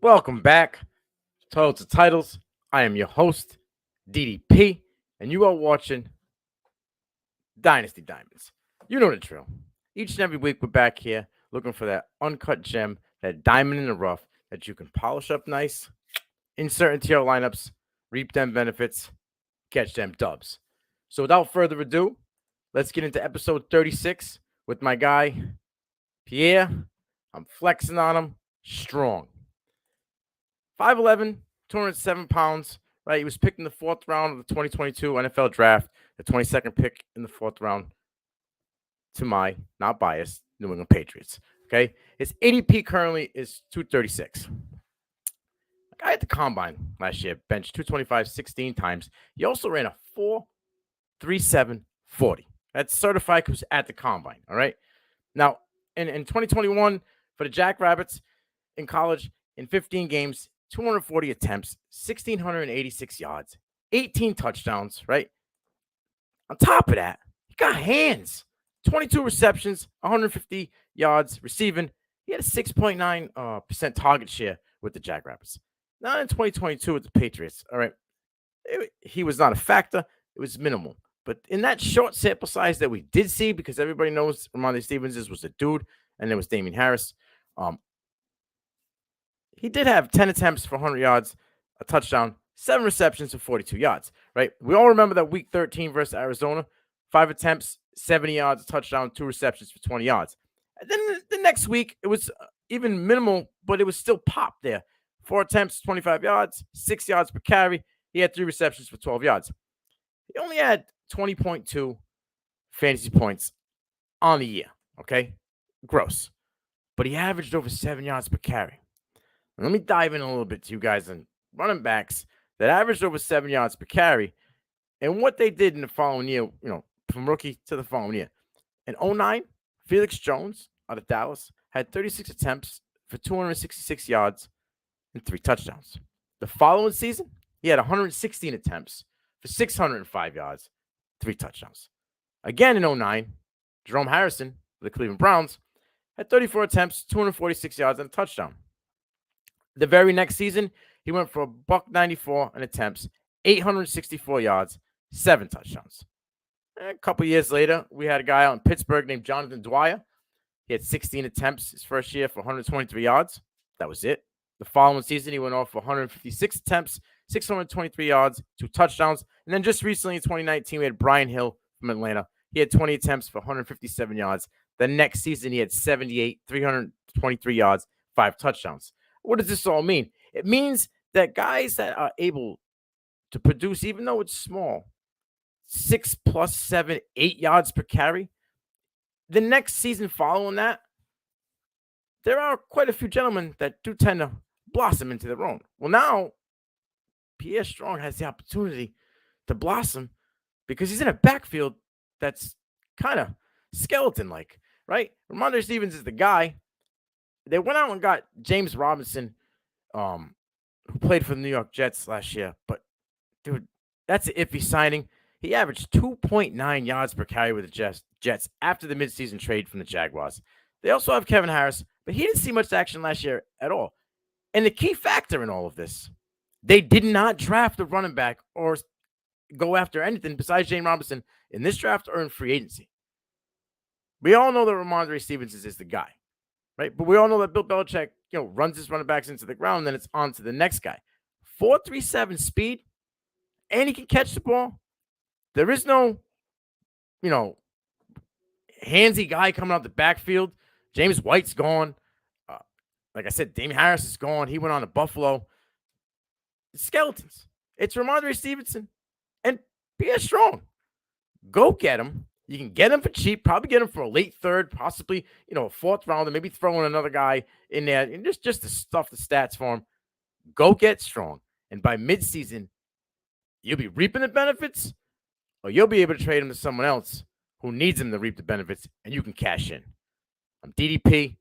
Welcome back to Total to Titles. I am your host, D.D.P, and you are watching Dynasty Diamonds. You know the drill. Each and every week, we're back here looking for that uncut gem, that diamond in the rough that you can polish up nice, insert into your lineups, reap them benefits, catch them dubs. So without further ado, let's get into episode 36 with my guy, Pierre. I'm flexing on him strong. 5'11", 207 pounds, right? He was picked in the 4th round of the 2022 NFL Draft, the 22nd pick in the 4th round to my, not biased, New England Patriots, okay? His ADP currently is 236. The guy at the Combine last year benched 225 16 times. He also ran a 4.37 40. That's certified because at the Combine, all right? Now, in 2021, for the Jackrabbits in college, in 15 games, 240 attempts, 1,686 yards, 18 touchdowns, right? On top of that, he got hands. 22 receptions, 150 yards receiving. He had a 6.9% target share with the Jackrabbits. Not in 2022 with the Patriots, all right? He was not a factor. It was minimal. But in that short sample size that we did see, because everybody knows Ramondre Stevenson was a dude, and there was Damian Harris, he did have 10 attempts for 100 yards, a touchdown, 7 receptions for 42 yards, right? We all remember that week 13 versus Arizona, 5 attempts, 70 yards, a touchdown, 2 receptions for 20 yards. And then the next week, it was even minimal, but it was still pop there. 4 attempts, 25 yards, 6 yards per carry. He had 3 receptions for 12 yards. He only had 20.2 fantasy points on the year, okay? Gross. But he averaged over 7 yards per carry. Let me dive in a little bit to you guys on running backs that averaged over 7 yards per carry and what they did in the following year, from rookie to the following year. In 2009, Felix Jones out of Dallas had 36 attempts for 266 yards and 3 touchdowns. The following season, he had 116 attempts for 605 yards, 3 touchdowns. Again in 2009, Jerome Harrison of the Cleveland Browns had 34 attempts, 246 yards, and a touchdown. The very next season, he went for $194 in attempts, 864 yards, 7 touchdowns. A couple years later, we had a guy out in Pittsburgh named Jonathan Dwyer. He had 16 attempts his first year for 123 yards. That was it. The following season, he went off for 156 attempts, 623 yards, 2 touchdowns. And then just recently in 2019, we had Brian Hill from Atlanta. He had 20 attempts for 157 yards. The next season, he had 78, 323 yards, 5 touchdowns. What does this all mean? It means that guys that are able to produce, even though it's small, 6 plus 7, 8 yards per carry, the next season following that, there are quite a few gentlemen that do tend to blossom into their own. Well, now, Pierre Strong has the opportunity to blossom because he's in a backfield that's kind of skeleton-like, right? Ramondre Stevenson is the guy. They went out and got James Robinson, who played for the New York Jets last year. But, dude, that's an iffy signing. He averaged 2.9 yards per carry with the Jets after the midseason trade from the Jaguars. They also have Kevin Harris, but he didn't see much action last year at all. And the key factor in all of this, they did not draft a running back or go after anything besides James Robinson in this draft or in free agency. We all know that Ramondre Stevenson is the guy. Right? But we all know that Bill Belichick, runs his running backs into the ground, and then it's on to the next guy. 4.37 speed, and he can catch the ball. There is no, handsy guy coming out the backfield. James White's gone. Like I said, Damian Harris is gone. He went on to Buffalo. It's skeletons. It's Ramondre Stevenson and Pierre Strong. Go get him. You can get him for cheap, probably get him for a late 3rd, possibly, a 4th rounder, maybe throw in another guy in there and just to stuff the stats for him. Go get Strong. And by midseason, you'll be reaping the benefits, or you'll be able to trade him to someone else who needs him to reap the benefits, and you can cash in. I'm DDP.